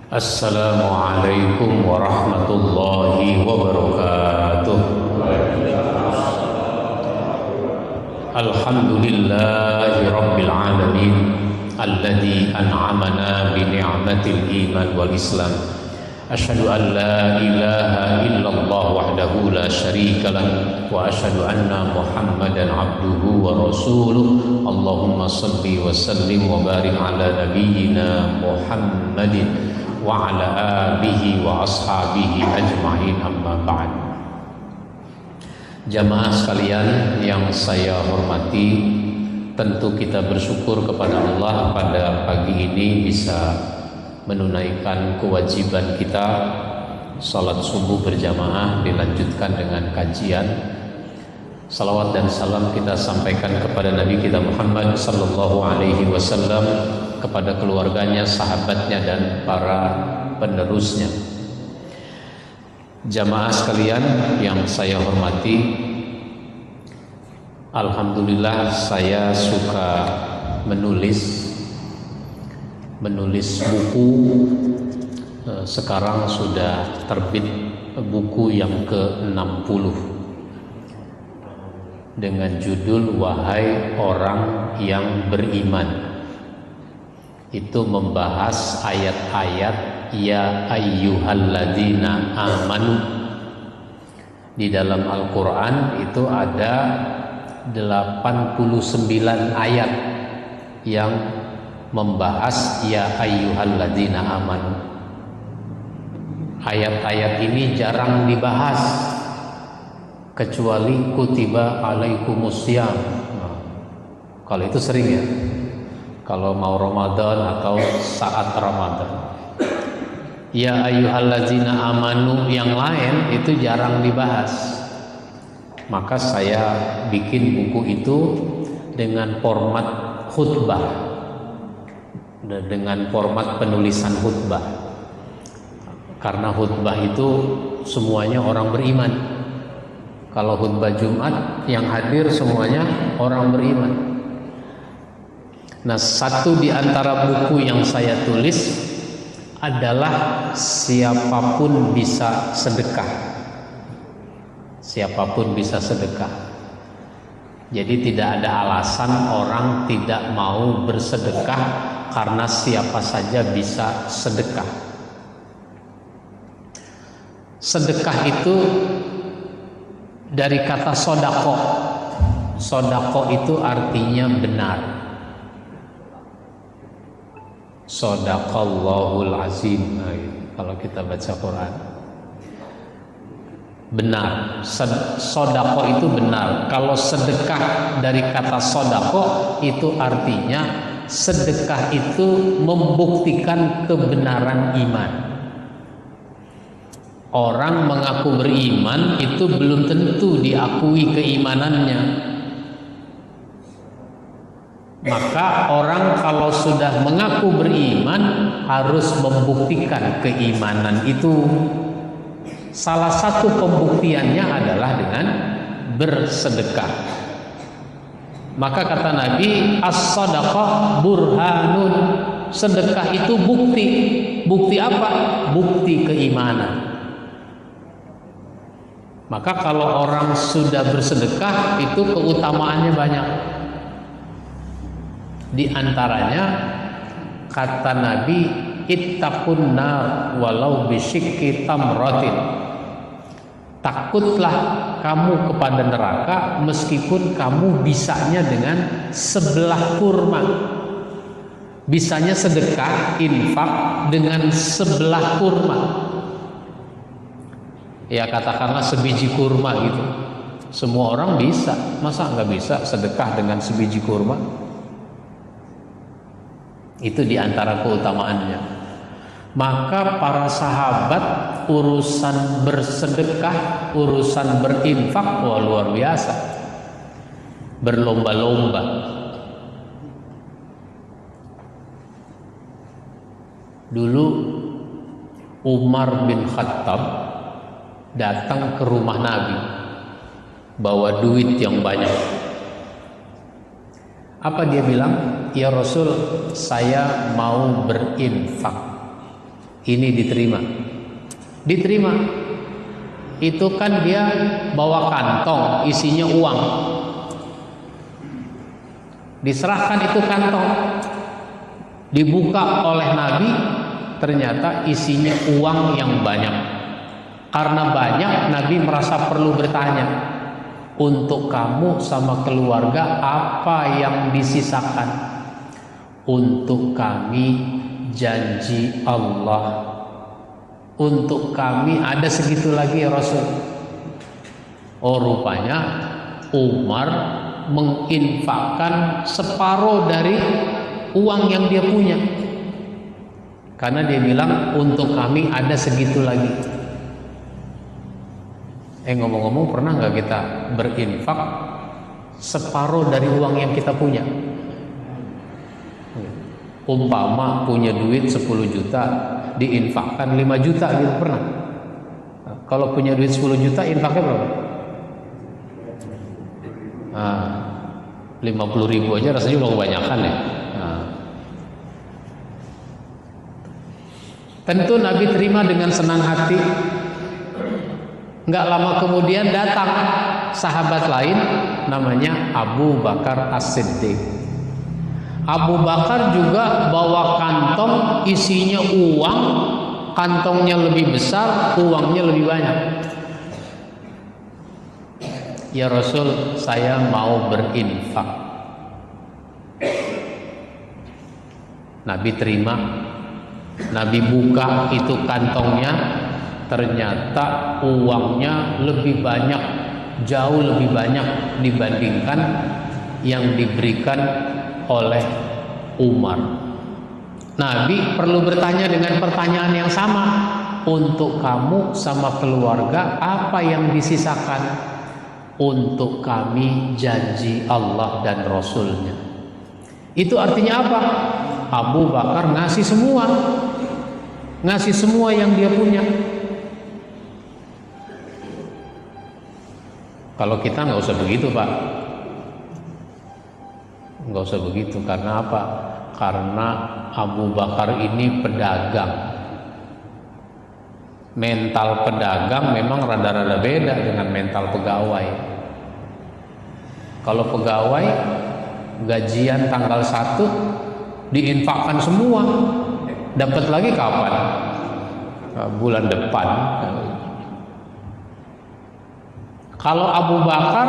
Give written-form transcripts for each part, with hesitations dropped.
Assalamualaikum warahmatullahi wabarakatuh. Alhamdulillahi rabbil alamin alladzi an'amana bi ni'matil iman wal islam. Asyhadu an la ilaha illallah wahdahu la syarika lah wa asyhadu anna Muhammadan abduhu wa rasuluh. Allahumma shalli wa sallim wa barik ala nabiyyina Muhammadin wa ala alihi wa ashabihi ajma'in, amma ba'd. Jamaah sekalian yang saya hormati, tentu kita bersyukur kepada Allah pada pagi ini bisa menunaikan kewajiban kita salat subuh berjamaah, dilanjutkan dengan kajian. Salawat dan salam kita sampaikan kepada Nabi kita Muhammad sallallahu alaihi wasallam, kepada keluarganya, sahabatnya, dan para penerusnya. Jamaah sekalian yang saya hormati, alhamdulillah saya suka menulis buku. Sekarang sudah terbit buku yang ke-60 dengan judul Wahai Orang Yang Beriman. Itu membahas ayat-ayat ya ayyuhalladzina amanu. Di dalam Al-Quran itu ada 89 ayat yang membahas ya ayyuhalladzina amanu. Ayat-ayat ini jarang dibahas kecuali kutiba alaikumussyam. Kalau itu sering ya, kalau mau Ramadan atau saat Ramadan. Ya ayyuhalladzina amanu yang lain itu jarang dibahas. Maka saya bikin buku itu dengan format khutbah, dengan format penulisan khutbah. Karena khutbah itu semuanya orang beriman. Kalau khutbah Jumat yang hadir semuanya orang beriman. Nah, satu di antara buku yang saya tulis adalah siapapun bisa sedekah. Siapapun bisa sedekah. Jadi tidak ada alasan orang tidak mau bersedekah, karena siapa saja bisa sedekah. Sedekah itu dari kata sodako. Sodako itu artinya benar. Sodaqallahul azim. Kalau kita baca Quran, benar. Sodako itu benar. Kalau sedekah dari kata sodako itu artinya sedekah itu membuktikan kebenaran iman. Orang mengaku beriman itu belum tentu diakui keimanannya. Maka orang kalau sudah mengaku beriman harus membuktikan keimanan itu. Salah satu pembuktiannya adalah dengan bersedekah. Maka kata Nabi, as-sadaqah burhanun. Sedekah itu bukti. Bukti apa? Bukti keimanan. Maka kalau orang sudah bersedekah itu keutamaannya banyak. Di antaranya kata Nabi, ittaqun nar walau bisyikki tamratin. Takutlah kamu kepada neraka meskipun kamu bisanya dengan sebelah kurma. Bisanya sedekah, infak dengan sebelah kurma. Ya katakanlah sebiji kurma gitu. Semua orang bisa. Masa nggak bisa sedekah dengan sebiji kurma? Itu diantara keutamaannya. Maka para sahabat urusan bersedekah, urusan berinfak, wah luar biasa. Berlomba-lomba. Dulu Umar bin Khattab datang ke rumah Nabi bawa duit yang banyak. Apa dia bilang? Ya Rasul, saya mau berinfak. Ini diterima. Diterima. Itu kan dia bawa kantong isinya uang. Diserahkan itu kantong. Dibuka oleh Nabi, ternyata isinya uang yang banyak. Karena banyak, Nabi merasa perlu bertanya, untuk kamu sama keluarga apa yang disisakan? Untuk kami janji Allah. Untuk kami ada segitu lagi ya Rasul. Oh, rupanya Umar menginfakkan separuh dari uang yang dia punya. Karena dia bilang untuk kami ada segitu lagi. Ngomong-ngomong, pernah nggak kita berinfak separuh dari uang yang kita punya? Umpama punya duit 10 juta, diinfakkan 5 juta gitu, pernah? Kalau punya duit 10 juta, infaknya berapa? 50.000 aja rasanya udah kebanyakan ya. Tentu Nabi terima dengan senang hati. Nggak lama kemudian datang sahabat lain namanya Abu Bakar As-Siddiq. Abu Bakar juga bawa kantong isinya uang, kantongnya lebih besar, uangnya lebih banyak. Ya Rasul, saya mau berinfak. Nabi terima. Nabi buka itu kantongnya, ternyata uangnya lebih banyak, jauh lebih banyak dibandingkan yang diberikan oleh Umar. Nabi perlu bertanya dengan pertanyaan yang sama, untuk kamu sama keluarga apa yang disisakan? Untuk kami janji Allah dan Rasulnya. Itu artinya apa? Abu Bakar ngasih semua, ngasih semua yang dia punya. Kalau kita nggak usah begitu, Pak. Nggak usah begitu. Karena apa? Karena Abu Bakar ini pedagang. Mental pedagang memang rada-rada beda dengan mental pegawai. Kalau pegawai gajian tanggal 1 diinfakkan semua, dapat lagi kapan? Bulan depan. Kalau Abu Bakar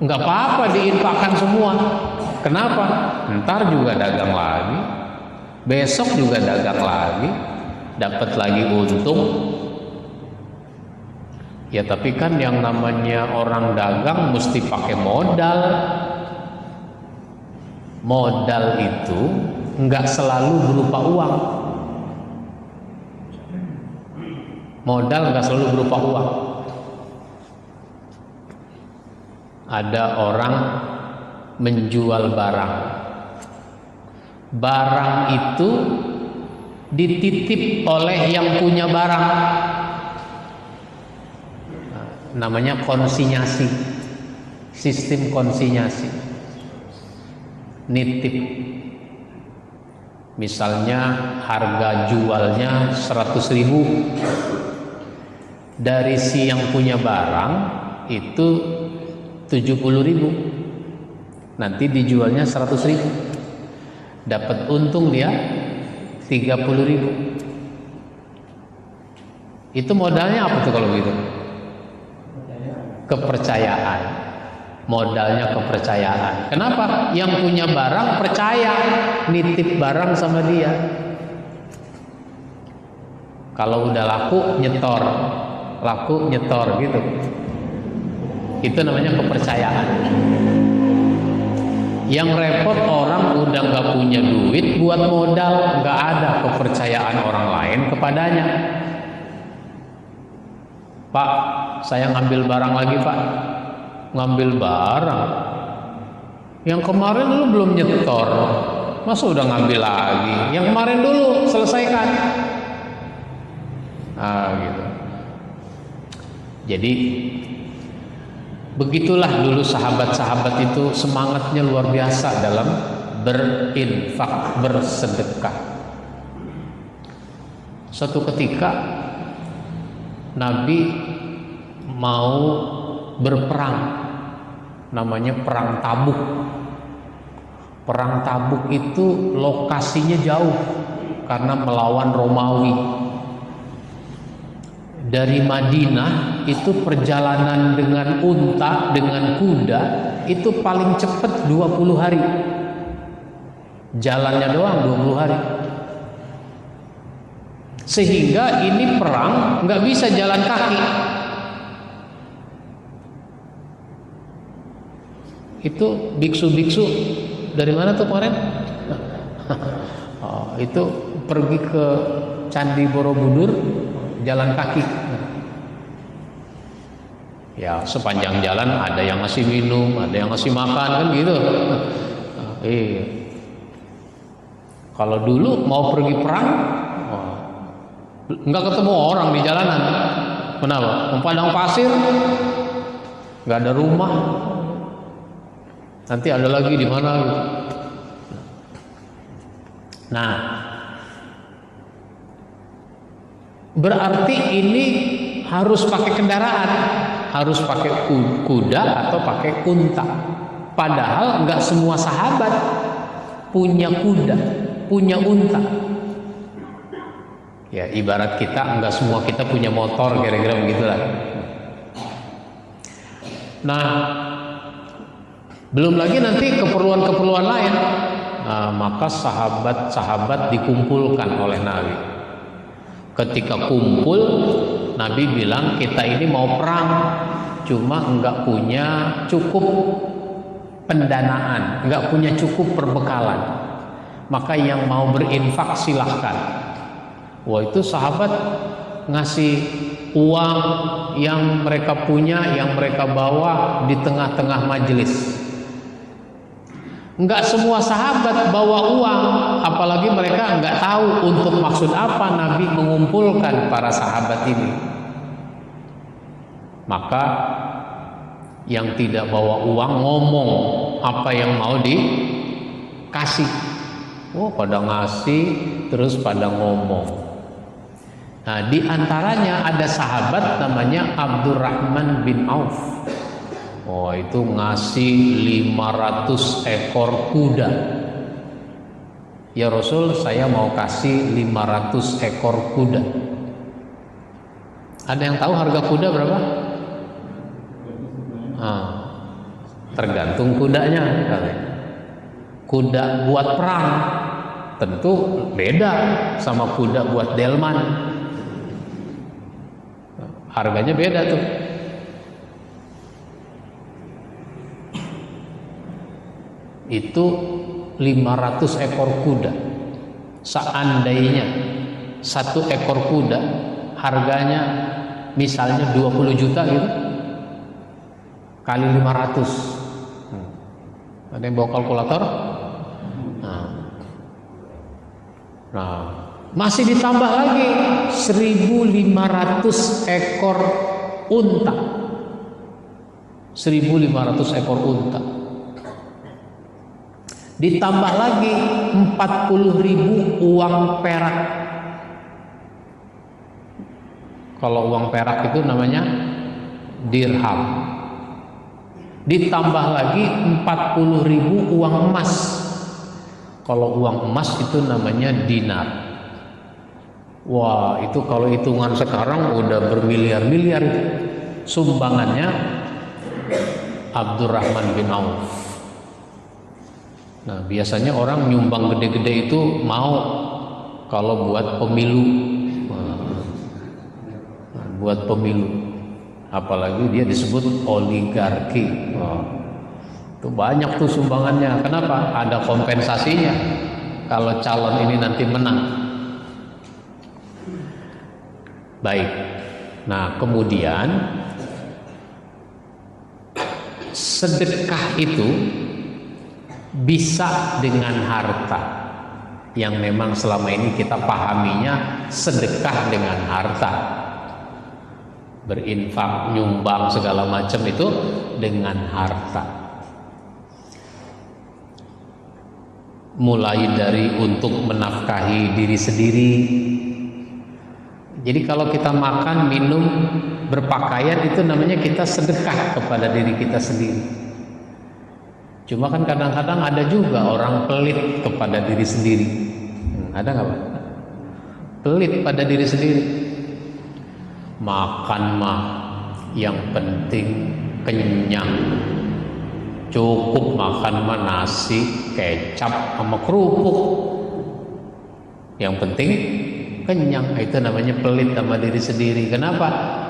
nggak apa-apa diinfakkan semua. Kenapa? Ntar juga dagang lagi, besok juga dagang lagi, dapat lagi untung. Ya tapi kan yang namanya orang dagang mesti pakai modal. Modal itu nggak selalu berupa uang. Modal nggak selalu berupa uang. Ada orang menjual barang. Barang itu dititip oleh yang punya barang. Namanya konsinyasi, sistem konsinyasi. Nitip. Misalnya harga jualnya 100.000, dari si yang punya barang itu 70.000, nanti dijualnya 100.000, dapat untung dia 30.000. Itu modalnya apa tuh kalau gitu? Kepercayaan. Modalnya kepercayaan. Kenapa? Yang punya barang percaya, nitip barang sama dia. Kalau udah laku nyetor, laku nyetor gitu. Itu namanya kepercayaan. Yang repot orang udah nggak punya duit buat modal, nggak ada kepercayaan orang lain kepadanya. Pak, saya ngambil barang lagi Pak. Ngambil barang yang kemarin lu belum nyetor, masa udah ngambil lagi? Yang kemarin dulu selesaikan. Gitu. Jadi begitulah dulu sahabat-sahabat itu semangatnya luar biasa dalam berinfak, bersedekah. Suatu ketika Nabi mau berperang, namanya perang Tabuk. Perang Tabuk itu lokasinya jauh karena melawan Romawi. Dari Madinah itu perjalanan dengan unta, dengan kuda itu paling cepat 20 hari. Jalannya doang 20 hari. Sehingga ini perang nggak bisa jalan kaki. Itu biksu-biksu dari mana tuh kemarin? Oh, itu pergi ke Candi Borobudur jalan kaki. Ya sepanjang jalan ada yang ngasih minum, ada yang ngasih makan kan gitu. Iya. Kalau dulu mau pergi perang, nggak ketemu orang di jalanan. Kenapa? Padang pasir, nggak ada rumah. Nanti ada lagi di mana gitu. Nah, berarti ini harus pakai kendaraan, harus pakai kuda atau pakai unta. Padahal nggak semua sahabat punya kuda, punya unta. Ya ibarat kita nggak semua kita punya motor, kira-kira begitulah. Nah, belum lagi nanti keperluan-keperluan lain. Nah, maka sahabat-sahabat dikumpulkan oleh Nabi. Ketika kumpul, Nabi bilang kita ini mau perang, cuma nggak punya cukup pendanaan, nggak punya cukup perbekalan. Maka yang mau berinfak silahkan. Wah, itu sahabat ngasih uang yang mereka punya, yang mereka bawa di tengah-tengah majelis. Enggak semua sahabat bawa uang, apalagi mereka enggak tahu untuk maksud apa Nabi mengumpulkan para sahabat ini. Maka yang tidak bawa uang ngomong apa yang mau dikasih. Oh, pada ngasih terus pada ngomong. Nah, di antaranya ada sahabat namanya Abdurrahman bin Auf. Oh, itu ngasih 500 ekor kuda. Ya Rasul, saya mau kasih 500 ekor kuda. Ada yang tahu harga kuda berapa? Tergantung kudanya. Kuda buat perang tentu beda sama kuda buat delman. Harganya beda tuh. Itu 500 ekor kuda. Seandainya satu ekor kuda harganya misalnya 20 juta gitu, kali 500. Ada yang bawa kalkulator? Nah, masih ditambah lagi 1.500 ekor unta. 1.500 ekor unta. Ditambah lagi 40.000 uang perak. Kalau uang perak itu namanya dirham. Ditambah lagi 40.000 uang emas. Kalau uang emas itu namanya dinar. Wah, itu kalau hitungan sekarang udah bermiliar-miliar itu. Sumbangannya Abdurrahman bin Auf. Nah, biasanya orang nyumbang gede-gede itu mau kalau buat pemilu. Buat pemilu. Apalagi dia disebut oligarki. Itu banyak tuh sumbangannya. Kenapa? Ada kompensasinya kalau calon ini nanti menang. Baik. Nah, kemudian sedekah itu bisa dengan harta, yang memang selama ini kita pahaminya sedekah dengan harta, berinfak, nyumbang segala macam itu dengan harta. Mulai dari untuk menafkahi diri sendiri, Jadi kalau kita makan, minum, berpakaian itu namanya kita sedekah kepada diri kita sendiri. Cuma kan kadang-kadang ada juga orang pelit kepada diri sendiri. Ada nggak Pak? Pelit pada diri sendiri. Makan mah yang penting kenyang. Cukup makan mah nasi, kecap, sama kerupuk. Yang penting kenyang. Itu namanya pelit sama diri sendiri. Kenapa?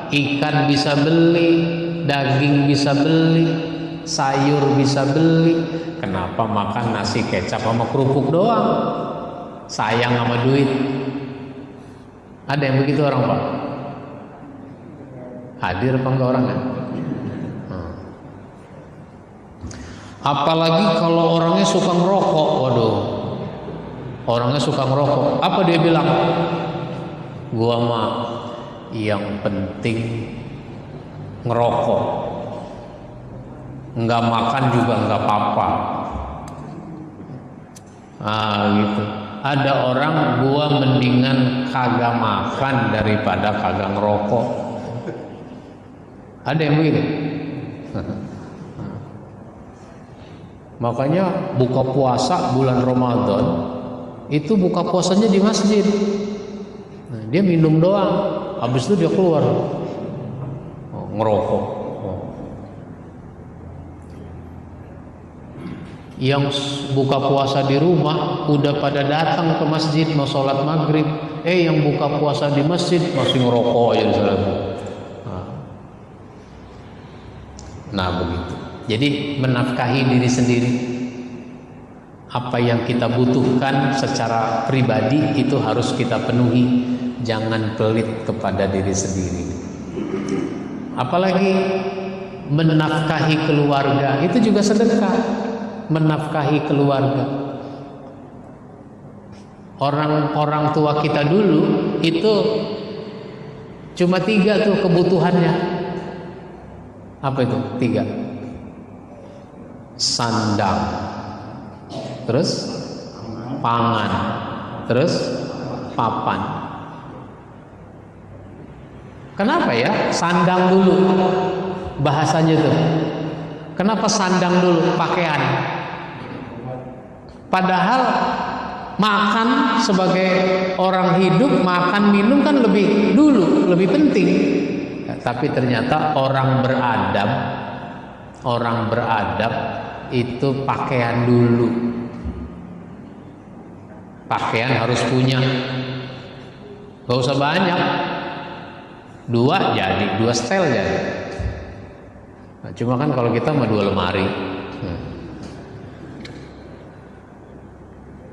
Ikan bisa beli, daging bisa beli, sayur bisa beli. Kenapa makan nasi kecap sama kerupuk doang? Sayang sama duit. Ada yang begitu orang Pak? Hadir apa enggak orangnya? Apalagi kalau orangnya suka ngerokok. Waduh, orangnya suka ngerokok. Apa dia bilang? Gua mah yang penting ngerokok, nggak makan juga nggak apa-apa. Gitu. Ada orang gua mendingan kagak makan daripada kagak ngerokok. Ada yang begitu. Makanya buka puasa bulan Ramadan itu buka puasanya di masjid. Nah, dia minum doang, habis itu dia keluar ngerokok. Yang buka puasa di rumah udah pada datang ke masjid mau sholat maghrib, yang buka puasa di masjid masih ngerokok aja di sana. Nah begitu. Jadi menafkahi diri sendiri. Apa yang kita butuhkan secara pribadi itu harus kita penuhi. Jangan pelit kepada diri sendiri. Apalagi menafkahi keluarga, itu juga sedekah. Menafkahi keluarga. Orang tua kita dulu itu cuma 3 tuh kebutuhannya. Apa itu? 3. Sandang, terus pangan, terus papan. Kenapa ya sandang dulu bahasanya tuh? Kenapa sandang dulu pakaian? Padahal makan sebagai orang hidup, makan minum kan lebih dulu, lebih penting. Tapi ternyata orang beradab itu pakaian dulu. Pakaian harus punya, gak usah banyak, 2 jadi, 2 setel jadi. Nah, cuma kan kalau kita mah 2 lemari.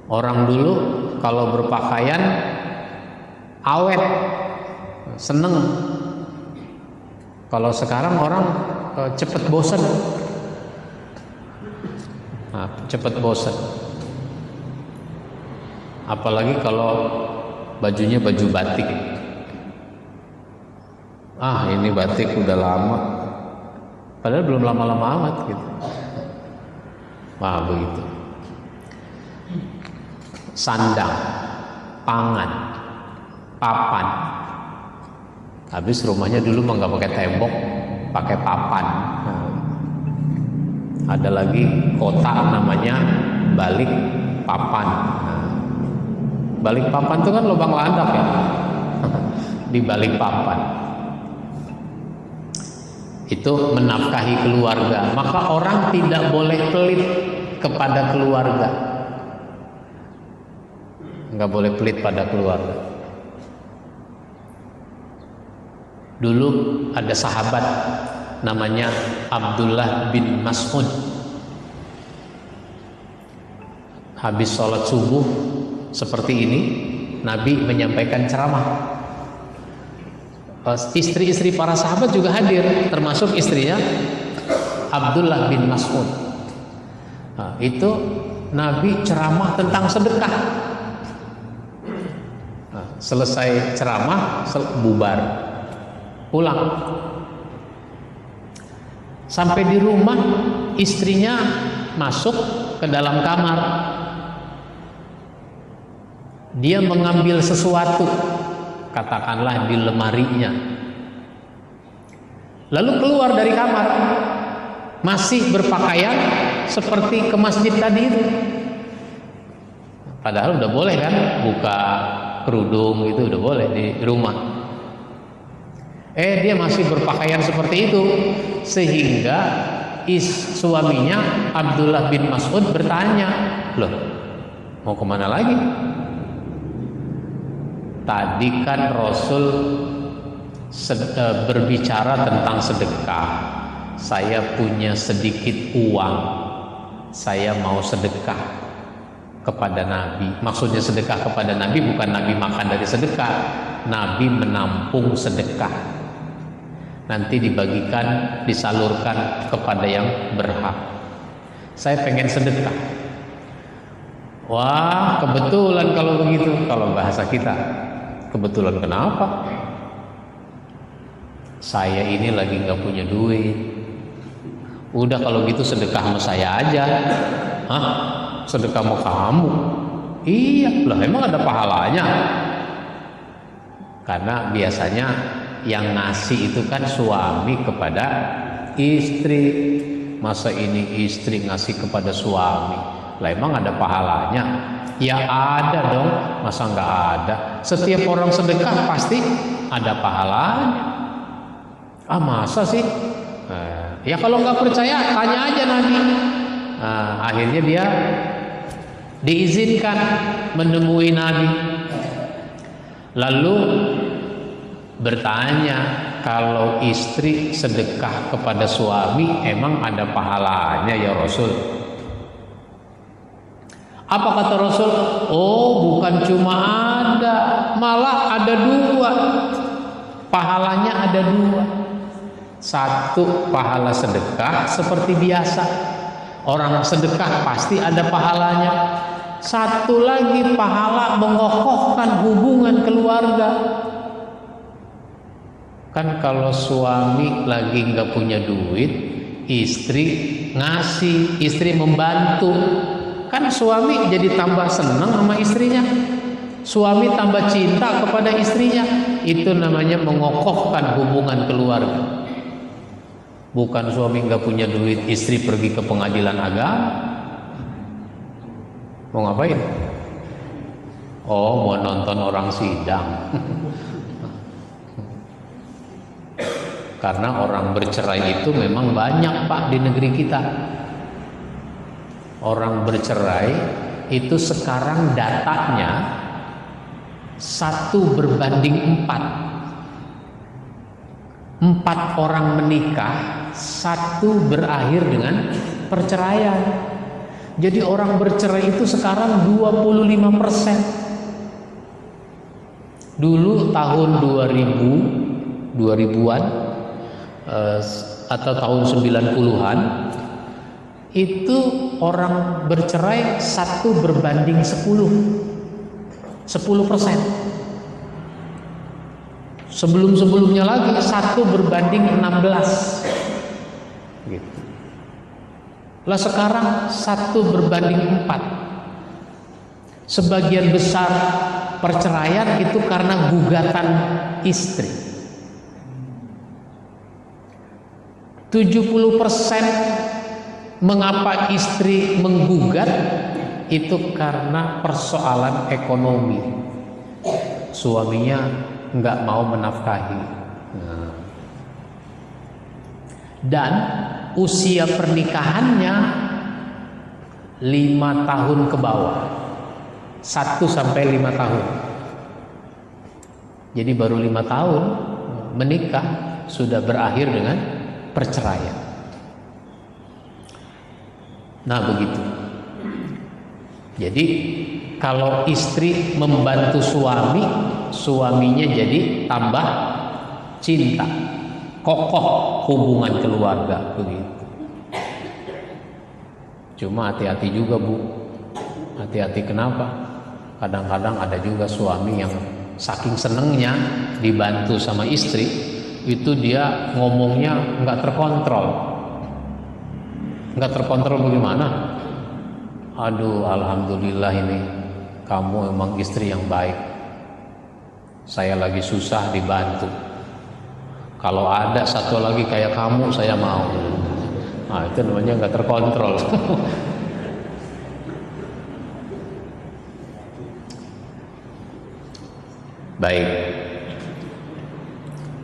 Orang dulu kalau berpakaian awet, seneng. Kalau sekarang orang cepet bosan. Cepet bosan. Apalagi kalau bajunya baju batik. Ini batik udah lama. Padahal belum lama-lama amat gitu. Begitu. Sandang, pangan, papan. Habis rumahnya dulu mah nggak pakai tembok, pakai papan. Ada lagi kota namanya balik papan. Balik papan itu kan lubang landak ya. Di balik papan. Itu menafkahi keluarga. Maka orang tidak boleh pelit kepada keluarga. Nggak boleh pelit pada keluarga. Dulu ada sahabat namanya Abdullah bin Mas'ud. Habis sholat subuh seperti ini, Nabi menyampaikan ceramah. Istri-istri para sahabat juga hadir, termasuk istrinya Abdullah bin Mas'ud. Itu Nabi ceramah tentang sedekah. Selesai ceramah, bubar, pulang. Sampai di rumah, istrinya masuk ke dalam kamar. Dia mengambil sesuatu katakanlah di lemarinya. Lalu keluar dari kamar, masih berpakaian seperti ke masjid tadi itu. Padahal udah boleh kan buka kerudung itu, udah boleh di rumah. Dia masih berpakaian seperti itu, sehingga suaminya Abdullah bin Mas'ud bertanya, loh mau kemana lagi? Tadi kan Rasul berbicara tentang sedekah. Saya punya sedikit uang, saya mau sedekah kepada Nabi. Maksudnya sedekah kepada Nabi bukan Nabi makan dari sedekah, Nabi menampung sedekah. Nanti dibagikan, disalurkan kepada yang berhak. Saya pengen sedekah. Wah, kebetulan kalau begitu, kalau bahasa kita. Kebetulan kenapa? Saya ini lagi nggak punya duit. Udah kalau gitu sedekah sama saya aja. Hah? Sedekah sama kamu? Iya, lah emang ada pahalanya? Karena biasanya yang ngasih itu kan suami kepada istri. Masa ini istri ngasih kepada suami? Lah emang ada pahalanya? Ya ada dong, masa nggak ada? Setiap orang sedekah pasti ada pahalanya. Masa sih? Ya kalau nggak percaya tanya aja Nabi. Akhirnya dia diizinkan menemui Nabi. Lalu bertanya, kalau istri sedekah kepada suami emang ada pahalanya ya Rasul? Apa kata Rasul? Oh, bukan cuma ada, malah ada dua. Pahalanya ada dua. Satu, pahala sedekah seperti biasa. Orang sedekah pasti ada pahalanya. Satu lagi, pahala mengokohkan hubungan keluarga. Kan kalau suami lagi nggak punya duit, istri ngasih, istri membantu, kan suami jadi tambah senang sama istrinya, suami tambah cinta kepada istrinya. Itu namanya mengokohkan hubungan keluarga. Bukan suami nggak punya duit, istri pergi ke pengadilan agama. Mau ngapain? Oh, mau nonton orang sidang. Karena orang bercerai itu memang banyak Pak di negeri kita. Orang bercerai itu sekarang datanya 1:4. 4 orang menikah, 1 berakhir dengan perceraian. Jadi orang bercerai itu sekarang 25%. Dulu tahun 2000-an atau tahun 90-an itu orang bercerai 1:10. 10%. Sebelum-sebelumnya lagi 1:16 gitu. Lah sekarang 1:4. Sebagian besar perceraian itu karena gugatan istri. 70% mengapa istri menggugat itu karena persoalan ekonomi. Suaminya nggak mau menafkahi. Dan usia pernikahannya 5 tahun ke bawah, 1-5 tahun. Jadi baru 5 tahun menikah sudah berakhir dengan perceraian. Nah begitu. Jadi kalau istri membantu suami, suaminya jadi tambah cinta, kokoh hubungan keluarga begitu. Cuma hati-hati juga Bu. Hati-hati kenapa? Kadang-kadang ada juga suami yang saking senengnya dibantu sama istri, itu dia ngomongnya nggak terkontrol. Nggak terkontrol bagaimana? Aduh, alhamdulillah ini kamu emang istri yang baik. Saya lagi susah dibantu. Kalau ada satu lagi kayak kamu, saya mau. Nah, itu namanya nggak terkontrol. Baik.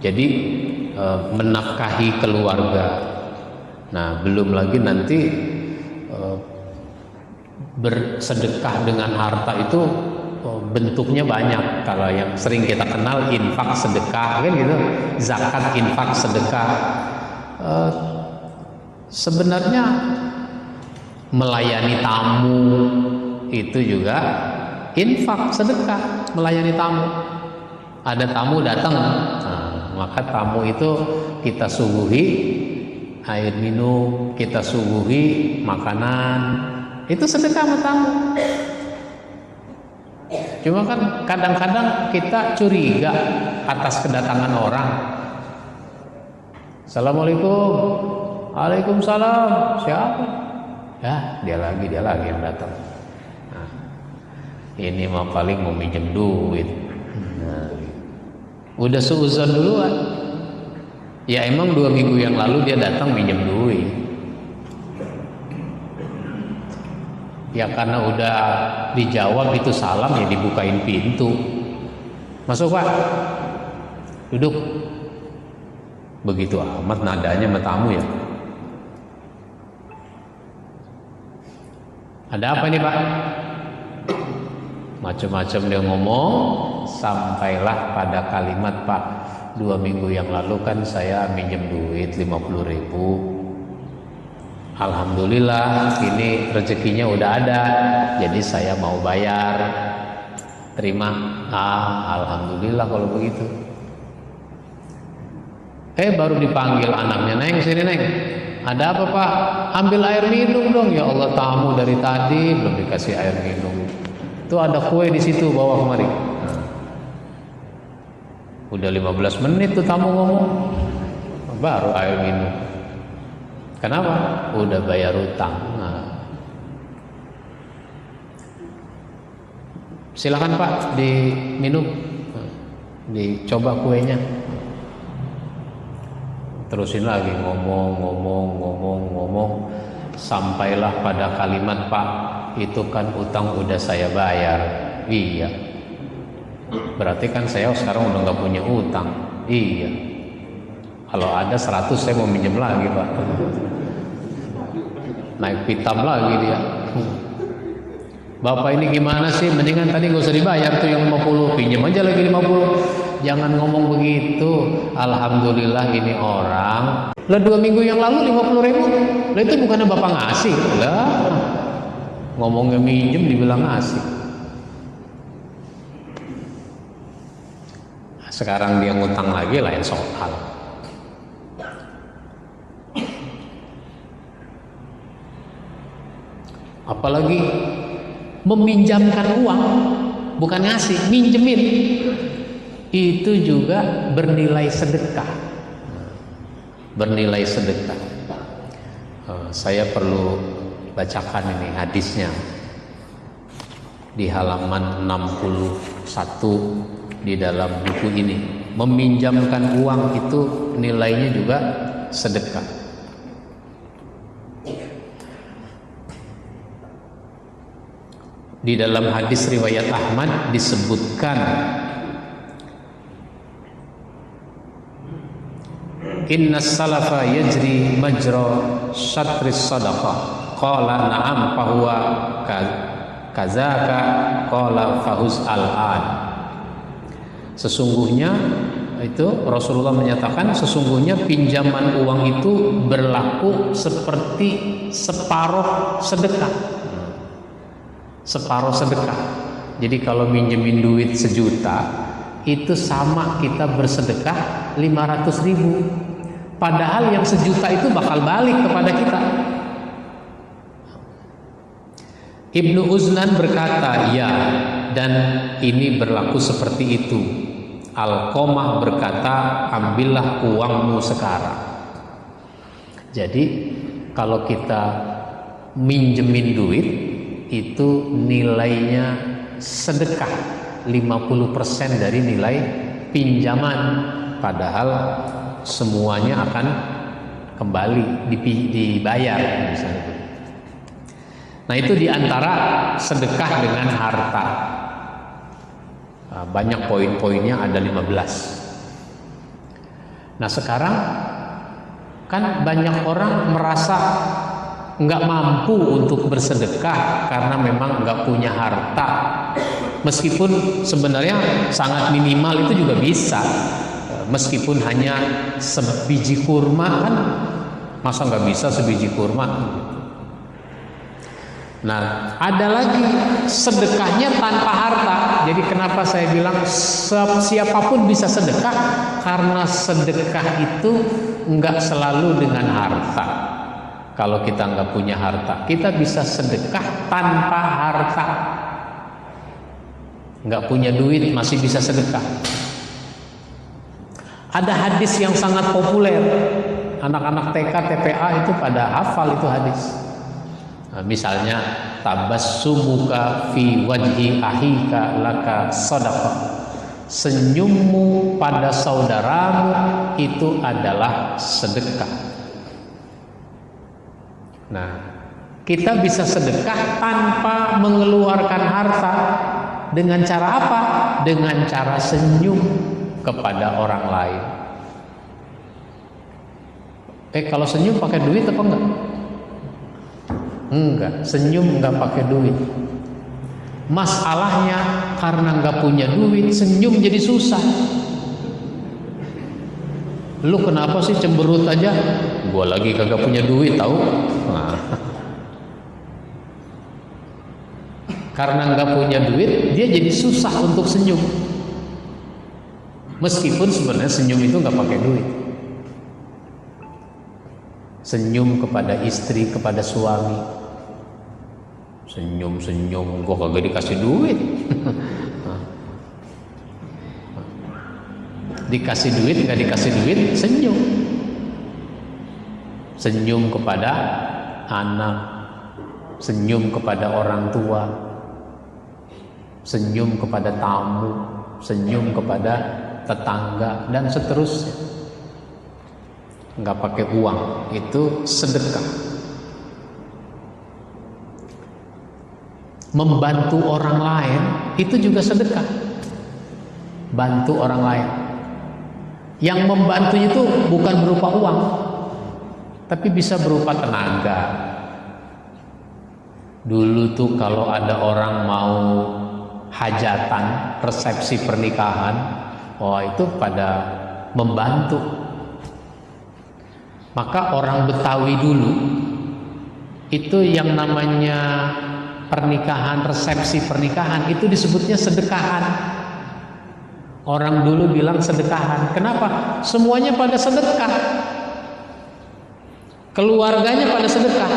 Jadi menafkahi keluarga. Nah, belum lagi nanti bersedekah dengan harta itu bentuknya banyak. Kalau yang sering kita kenal infak sedekah kan gitu, zakat, infak, sedekah. Sebenarnya melayani tamu itu juga infak sedekah, melayani tamu. Ada tamu datang, nah, maka tamu itu kita suguhi air minum, kita suguhi makanan, itu sedekah sama tamu. Cuma kan kadang-kadang kita curiga atas kedatangan orang. Assalamualaikum. Waalaikumsalam. Siapa? Ya, dia lagi yang datang. Nah, ini mah paling mau minjem duit. Nah, udah seuzon duluan. Ya emang 2 minggu yang lalu dia datang minjem duit. Ya karena udah dijawab itu salam, ya dibukain pintu. Masuk Pak. Duduk. Begitu amat nadanya sama tamu ya. Ada apa nih Pak? Macam-macam dia ngomong, sampailah pada kalimat, Pak, 2 minggu yang lalu kan saya minjem duit 50.000. Alhamdulillah ini rezekinya udah ada, jadi saya mau bayar. Terima. Alhamdulillah kalau begitu. Baru dipanggil anaknya, Neng sini Neng. Ada apa Pak? Ambil air minum dong. Ya Allah, tamu dari tadi belum dikasih air minum. Itu ada kue di situ, bawa kemari. Nah, udah 15 menit tuh tamu ngomong, baru air minum. Kenapa? Udah bayar utang. Nah, silakan Pak diminum, dicoba kuenya. Terusin lagi ngomong, sampailah pada kalimat, Pak, itu kan utang udah saya bayar. Iya. Berarti kan saya sekarang udah nggak punya utang. Iya. Kalau ada 100 saya mau minjem lagi, Pak. Naik pitam lagi dia. Bapak ini gimana sih? Mendingan tadi gak usah dibayar tuh yang 50, pinjam aja lagi 50. Jangan ngomong begitu. Alhamdulillah ini orang. Lah 2 minggu yang lalu 50.000. Lah itu bukannya Bapak ngasih? Lah ngomongnya minjem dibilang ngasih. Sekarang dia ngutang lagi, lain soal. Apalagi meminjamkan uang, bukan ngasih, minjemin, itu juga bernilai sedekah. Bernilai sedekah. Saya perlu bacakan ini hadisnya di halaman 61 di dalam buku ini. Meminjamkan uang itu nilainya juga sedekah. Di dalam hadis riwayat Ahmad disebutkan, inna salafa yajri majra syatris sadaqah. Qala na'am fahuwa kazaka. Qala fahuz al-an. Sesungguhnya itu Rasulullah menyatakan, sesungguhnya pinjaman uang itu berlaku seperti separuh sedekah. Separuh sedekah. Jadi kalau minjemin duit 1 juta, itu sama kita bersedekah 500.000. Padahal yang 1 juta itu bakal balik kepada kita. Ibnu Uznan berkata, ya, dan ini berlaku seperti itu. Alqamah berkata, ambillah uangmu sekarang. Jadi kalau kita minjemin duit, itu nilainya sedekah, 50% dari nilai pinjaman, padahal semuanya akan kembali dibayar misalnya. Nah, itu diantara sedekah dengan harta. Banyak poin-poinnya, ada 15. Nah, sekarang kan banyak orang merasa nggak mampu untuk bersedekah karena memang nggak punya harta. Meskipun sebenarnya sangat minimal itu juga bisa. Meskipun hanya sebiji kurma, kan masa nggak bisa sebiji kurma. Nah, ada lagi sedekahnya tanpa harta. Jadi kenapa saya bilang siapapun bisa sedekah, karena sedekah itu nggak selalu dengan harta. Kalau kita nggak punya harta, kita bisa sedekah tanpa harta. Nggak punya duit masih bisa sedekah. Ada hadis yang sangat populer, anak-anak TK, TPA itu pada hafal itu hadis. Nah, misalnya tabassumuka fi wajhi ahika laka shadaqah. Senyummu pada saudaramu itu adalah sedekah. Nah, kita bisa sedekah tanpa mengeluarkan harta. Dengan cara apa? Dengan cara senyum kepada orang lain. Kalau senyum pakai duit apa enggak? Enggak, senyum enggak pakai duit. Masalahnya karena enggak punya duit, senyum jadi susah. Lu kenapa sih cemberut aja? Gua lagi kagak punya duit tahu. Nah. Karena enggak punya duit, dia jadi susah untuk senyum. Meskipun sebenarnya senyum itu enggak pakai duit. Senyum kepada istri, kepada suami. Senyum-senyum, gua kagak dikasih duit. Dikasih duit, nggak dikasih duit, senyum. Senyum kepada anak, senyum kepada orang tua, senyum kepada tamu, senyum kepada tetangga, dan seterusnya. Nggak pakai uang, itu sedekah. Membantu orang lain itu juga sedekah. Bantu orang lain. Yang membantu itu bukan berupa uang, tapi bisa berupa tenaga. Dulu tuh kalau ada orang mau hajatan, resepsi pernikahan, itu pada membantu. Maka orang Betawi dulu itu yang namanya pernikahan, resepsi pernikahan itu disebutnya sedekahan. Orang dulu bilang sedekahan. Kenapa? Semuanya pada sedekah. Keluarganya pada sedekah.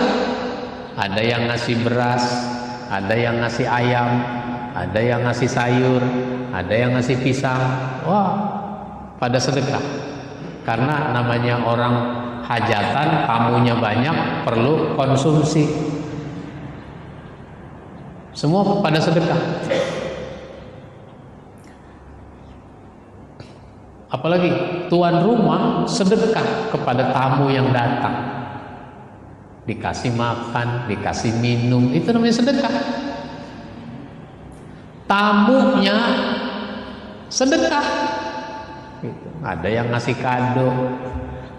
Ada yang ngasih beras, ada yang ngasih ayam, ada yang ngasih sayur, ada yang ngasih pisang. Wah, pada sedekah. Karena namanya orang hajatan, tamunya banyak, perlu konsumsi. Semua pada sedekah. Apalagi tuan rumah sedekah kepada tamu yang datang. Dikasih makan, dikasih minum, itu namanya sedekah. Tamunya sedekah. Gitu. Ada yang ngasih kado,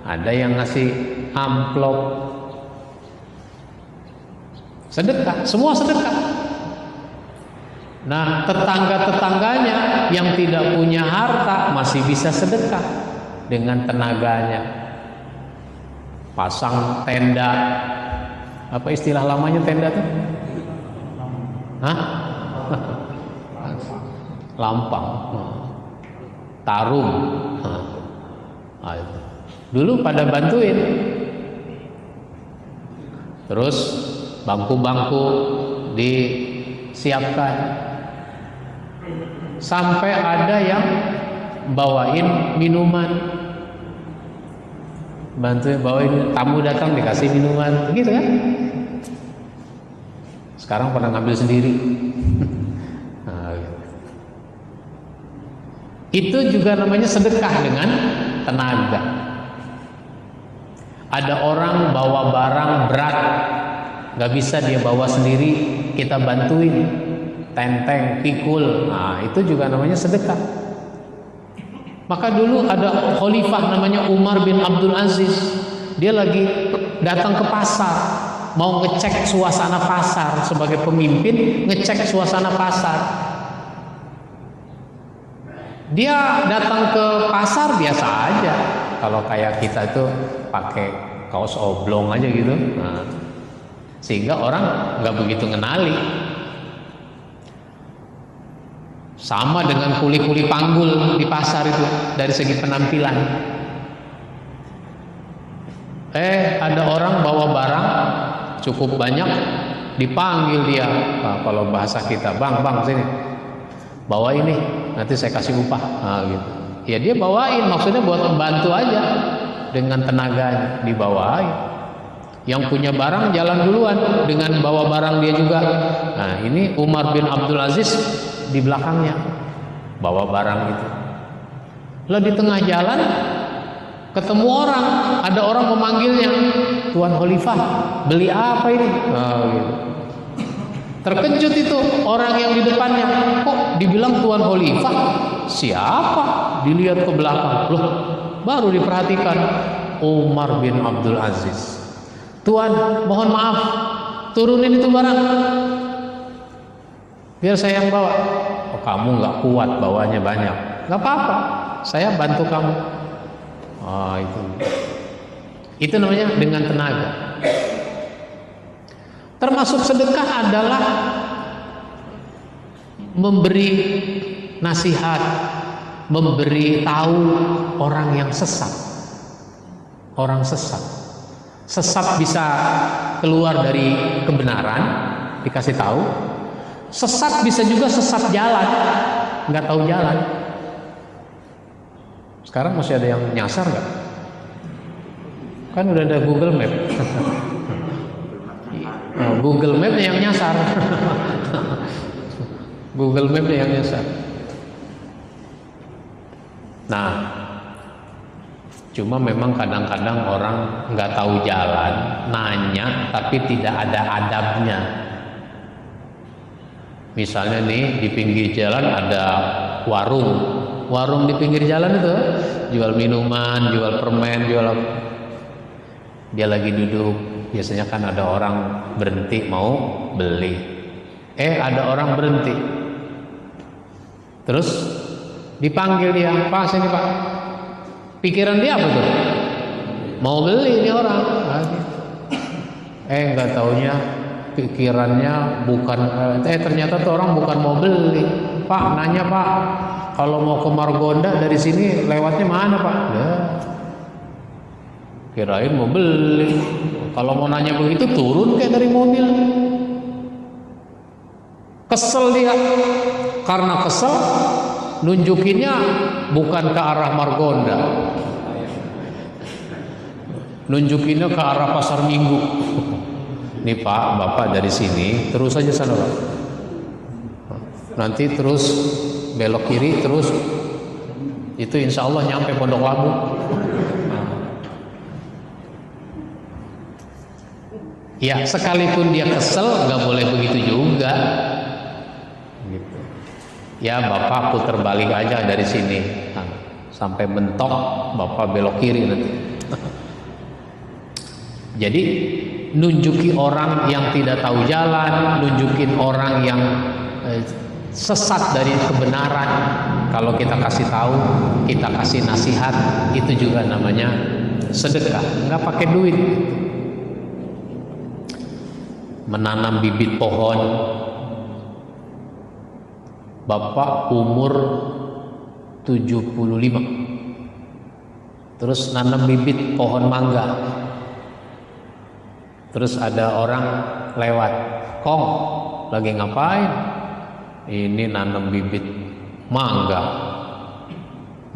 ada yang ngasih amplop. Sedekah, semua sedekah. Nah, tetangga-tetangganya yang tidak punya harta masih bisa sedekah dengan tenaganya. Pasang tenda, apa istilah lamanya tenda tuh? Hah? Lampang, tarum. Dulu pada bantuin. Terus bangku-bangku disiapkan. Sampai ada yang bawain minuman, bantuin bawain, tamu datang dikasih minuman, gitu kan? Sekarang pada ngambil sendiri. Nah, gitu. Itu juga namanya sedekah dengan tenaga. Ada orang bawa barang berat, gak bisa dia bawa sendiri, kita bantuin, tenteng, pikul. Nah, itu juga namanya sedekah. Maka dulu ada khalifah namanya Umar bin Abdul Aziz. Dia lagi datang ke pasar, mau ngecek suasana pasar. Sebagai pemimpin, ngecek suasana pasar. Dia datang ke pasar biasa aja. Kalau kayak kita itu pakai kaos oblong aja gitu. Nah, sehingga orang nggak begitu ngenali. Sama dengan kuli-kuli panggul di pasar itu dari segi penampilan. Ada orang bawa barang cukup banyak, dipanggil dia. Nah, kalau bahasa kita, bang sini, bawa ini, nanti saya kasih upah. Nah, gitu. Ya dia bawain, maksudnya buat membantu aja, dengan tenaganya dibawain. Yang punya barang jalan duluan dengan bawa barang dia juga. Nah, ini Umar bin Abdul Aziz di belakangnya bawa barang itu. Lalu di tengah jalan ketemu orang, ada orang memanggilnya, Tuan Khalifah, beli apa ini? Nah, gitu. Terkejut itu orang yang di depannya, kok dibilang Tuan Khalifah? Siapa? Dilihat ke belakang, loh, baru diperhatikan Umar bin Abdul Aziz. Tuan, mohon maaf, turunin itu barang, biar saya yang bawa. Oh, kamu nggak kuat bawanya banyak, nggak apa-apa, saya bantu kamu. Oh, itu namanya dengan tenaga. Termasuk sedekah adalah memberi nasihat, memberi tahu orang yang sesat. Orang sesat bisa keluar dari kebenaran, dikasih tahu. Sesat bisa juga sesat jalan, nggak tahu jalan. Sekarang masih ada yang nyasar nggak? Kan udah ada Google Map. Google Map yang nyasar. Google Map yang nyasar. Nah, cuma memang kadang-kadang orang nggak tahu jalan, nanya tapi tidak ada adabnya. Misalnya nih di pinggir jalan ada warung di pinggir jalan itu jual minuman, jual permen, jual. Dia lagi duduk, biasanya kan ada orang berhenti mau beli. Ada orang berhenti, terus dipanggil dia, Pak sini Pak. Pikiran dia apa tuh? Mau beli ini orang. Nggak taunya pikirannya bukan. Ternyata tuh orang bukan mau beli. Pak nanya, Pak, kalau mau ke Margonda dari sini lewatnya mana Pak? Kirain mau beli. Kalau mau nanya begitu turun kayak dari mobil. Kesel dia. Karena kesel, nunjukinnya bukan ke arah Margonda, nunjukinnya ke arah Pasar Minggu. Nih Pak, Bapak dari sini terus aja sana Pak. Nanti terus belok kiri terus, itu insya Allah nyampe Pondok Labu. Ya sekalipun dia kesel nggak boleh begitu juga. Gitu. Ya Bapak putar balik aja dari sini sampai mentok, Bapak belok kiri nanti. Jadi nunjuki orang yang tidak tahu jalan, nunjukin orang yang sesat dari kebenaran. Kalau kita kasih tahu, kita kasih nasihat, itu juga namanya sedekah. Nggak pakai duit. Menanam bibit pohon. Bapak umur 75, terus nanam bibit pohon mangga. Terus ada orang lewat, Kong lagi ngapain? Ini nanam bibit mangga.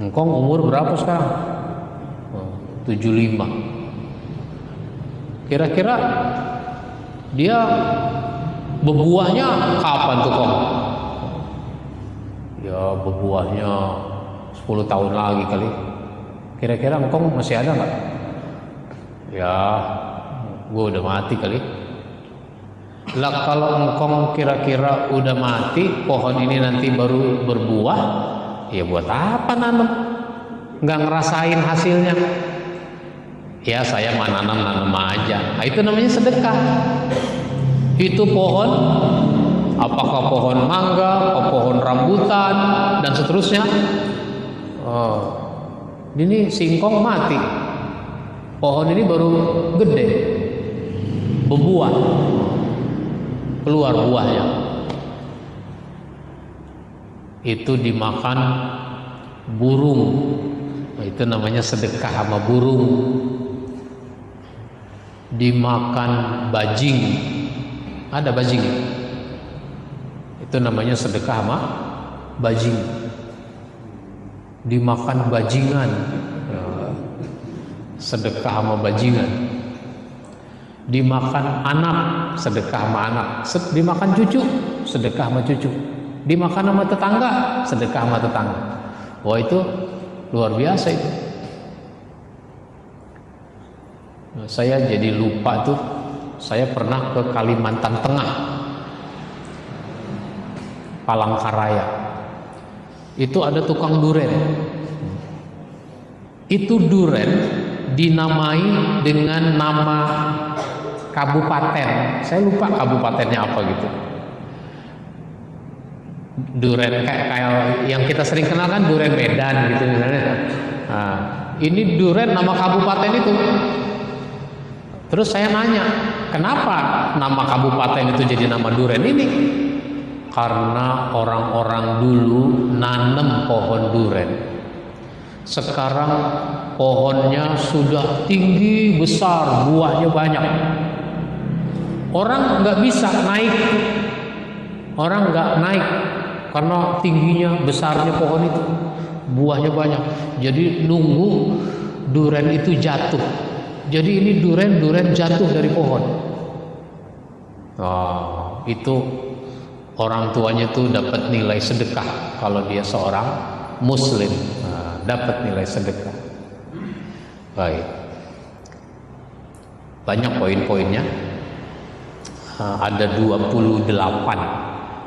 Engkong umur berapa sekarang? 75. Kira-kira dia berbuahnya kapan tuh Kong? Ya berbuahnya 10 tahun lagi kali. Kira-kira engkong masih ada nggak? Ya, gue udah mati kali. Lah kalau engkong kira-kira udah mati, pohon ini nanti baru berbuah, ya buat apa nanam? Nggak ngerasain hasilnya. Ya saya mah nanam aja. Nah, itu namanya sedekah. Itu pohon, apakah pohon mangga, apakah pohon rambutan dan seterusnya. Ini singkong mati. Pohon ini baru gede, berbuah, keluar buahnya. Itu dimakan burung. Itu namanya sedekah sama burung. Dimakan bajing, ada bajing, itu namanya sedekah sama bajing. Dimakan bajingan, sedekah sama bajingan. Dimakan anak, sedekah sama anak. Dimakan cucu, sedekah sama cucu. Dimakan sama tetangga, sedekah sama tetangga. Wah, itu luar biasa itu. Saya jadi lupa tuh, saya pernah ke Kalimantan Tengah, Palangkaraya. Itu ada tukang duren. Itu duren dinamai dengan nama kabupaten. Saya lupa kabupatennya apa gitu. Duren kayak yang kita sering kenal kan duren Medan gitu misalnya. Nah, ini duren nama kabupaten itu. Terus saya nanya, kenapa nama kabupaten itu jadi nama duren ini? Karena orang-orang dulu nanam pohon duren. Sekarang pohonnya sudah tinggi, besar, buahnya banyak. Orang nggak bisa naik. Orang nggak naik karena tingginya, besarnya pohon itu. Buahnya banyak. Jadi nunggu duren itu jatuh. Jadi ini duren jatuh dari pohon. Itu orang tuanya tuh dapat nilai sedekah kalau dia seorang muslim. Dapat nilai sedekah. Baik. Banyak poin-poinnya. Ada 28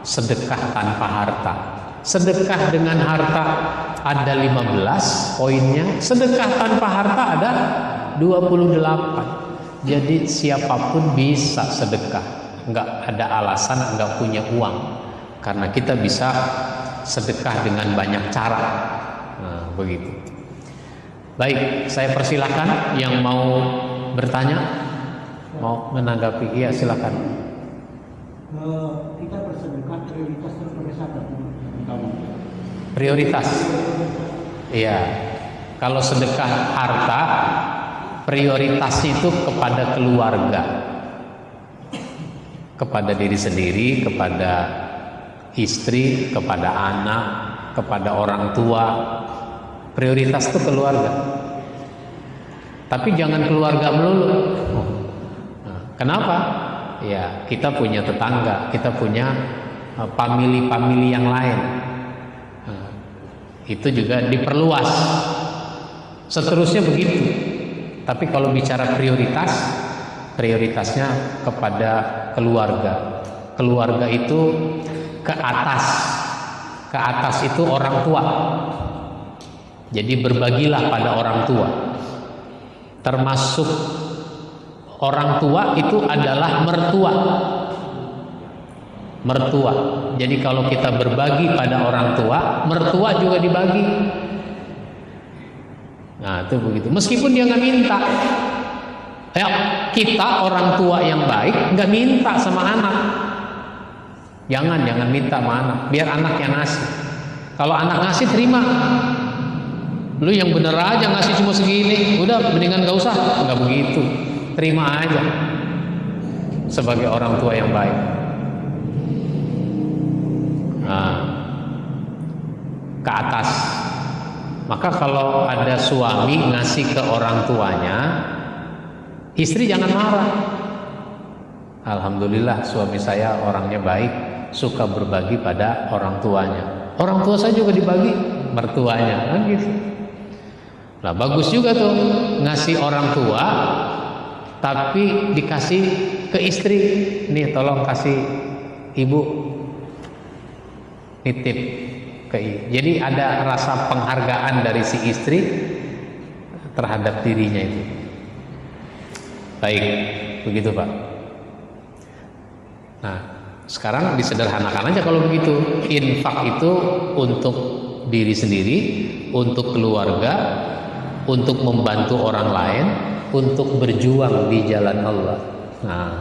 sedekah tanpa harta. Sedekah dengan harta ada 15 poinnya. Sedekah tanpa harta ada 28. Jadi siapapun bisa sedekah, nggak ada alasan nggak punya uang, karena kita bisa sedekah dengan banyak cara. Nah, begitu. Baik, saya persilahkan yang mau bertanya, mau menanggapi. Iya, silakan. Kita bersedekah prioritas sebagai sahabat. Prioritas. Iya. Kalau sedekah harta, prioritasnya itu kepada keluarga, kepada diri sendiri, kepada istri, kepada anak, kepada orang tua. Prioritas itu keluarga. Tapi jangan keluarga melulu. Kenapa? Ya, kita punya tetangga, kita punya family yang lain. Itu juga diperluas. Seterusnya begitu. Tapi kalau bicara prioritasnya kepada keluarga. Keluarga itu ke atas. Ke atas itu orang tua. Jadi berbagilah pada orang tua. Termasuk orang tua itu adalah mertua. Mertua. Jadi kalau kita berbagi pada orang tua, mertua juga dibagi. Nah, itu begitu. Meskipun dia nggak minta. Ya, kita orang tua yang baik nggak minta sama anak. Jangan minta sama anak. Biar anak yang ngasih. Kalau anak ngasih terima. Lu yang bener aja ngasih cuma segini. Udah, mendingan nggak usah. Nggak begitu. Terima aja. Sebagai orang tua yang baik. Nah, ke atas. Maka kalau ada suami ngasih ke orang tuanya, istri jangan marah. Alhamdulillah suami saya orangnya baik, suka berbagi pada orang tuanya. Orang tua saya juga dibagi. mertuanya, kan gitu. Nah bagus juga tuh ngasih orang tua, tapi dikasih ke istri. Nih tolong kasih ibu, nitip ke ibu. Jadi ada rasa penghargaan dari si istri terhadap dirinya itu. Baik, begitu Pak. Nah, sekarang disederhanakan aja kalau begitu. Infak itu untuk diri sendiri, untuk keluarga, untuk membantu orang lain, untuk berjuang di jalan Allah. Nah,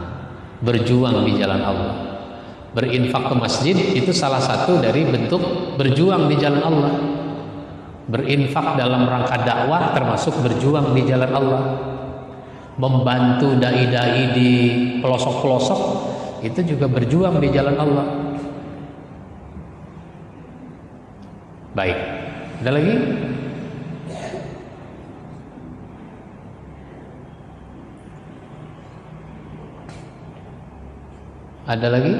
berjuang di jalan Allah. Berinfak ke masjid itu salah satu dari bentuk berjuang di jalan Allah. Berinfak dalam rangka dakwah termasuk berjuang di jalan Allah. Membantu dai-dai di pelosok-pelosok itu juga berjuang di jalan Allah. Baik, ada lagi? Ada lagi?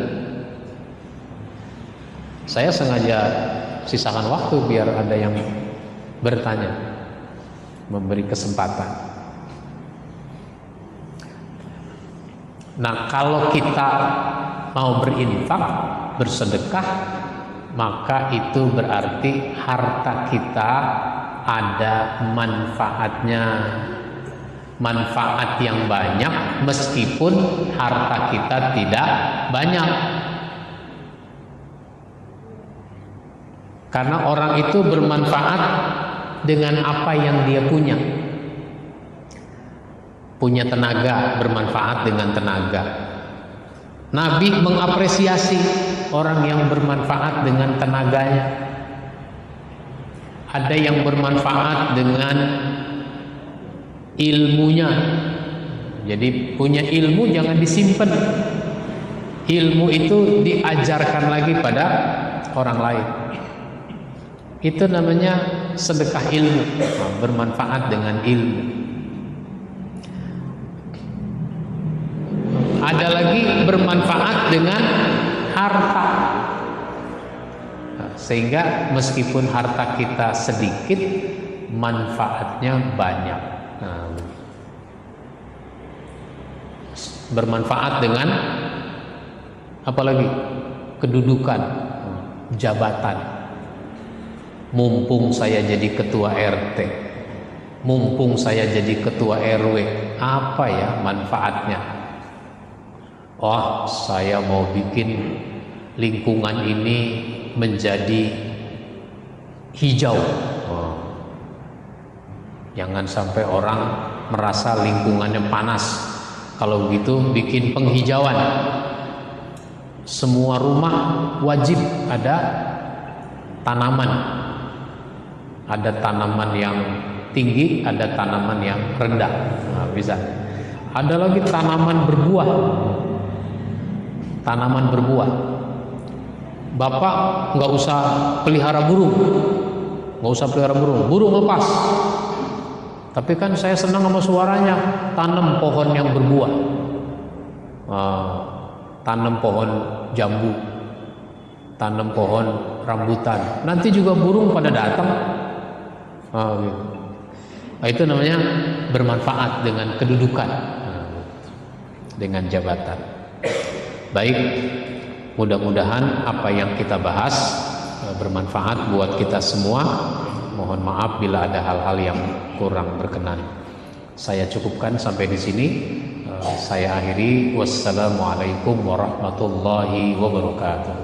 Saya sengaja sisakan waktu biar ada yang bertanya, memberi kesempatan. Nah, kalau kita mau berinfak, bersedekah, maka itu berarti harta kita ada manfaatnya, manfaat yang banyak meskipun harta kita tidak banyak. Karena orang itu bermanfaat dengan apa yang dia punya. Punya tenaga, bermanfaat dengan tenaga. Nabi mengapresiasi orang yang bermanfaat dengan tenaganya. Ada yang bermanfaat dengan ilmunya. Jadi punya ilmu jangan disimpan. Ilmu itu diajarkan lagi pada orang lain. Itu namanya sedekah ilmu, bermanfaat dengan ilmu. Ada lagi bermanfaat dengan harta. Sehingga meskipun harta kita sedikit, manfaatnya banyak. Bermanfaat dengan apa lagi? Kedudukan, jabatan. Mumpung saya jadi ketua RT, mumpung saya jadi ketua RW, apa ya manfaatnya? Oh, saya mau bikin lingkungan ini menjadi hijau. Oh. Jangan sampai orang merasa lingkungannya panas. Kalau begitu bikin penghijauan. Semua rumah wajib ada tanaman. Ada tanaman yang tinggi, ada tanaman yang rendah. Nah, bisa. Ada lagi tanaman berbuah. Tanaman berbuah. Bapak nggak usah pelihara burung, burung lepas. Tapi kan saya senang sama suaranya. Tanam pohon yang berbuah, tanam pohon jambu, tanam pohon rambutan. Nanti juga burung pada datang. Gitu. Nah, itu namanya bermanfaat dengan kedudukan, dengan jabatan. Baik, mudah-mudahan apa yang kita bahas bermanfaat buat kita semua. Mohon maaf bila ada hal-hal yang kurang berkenan. Saya cukupkan sampai di sini. Saya akhiri. Wassalamualaikum warahmatullahi wabarakatuh.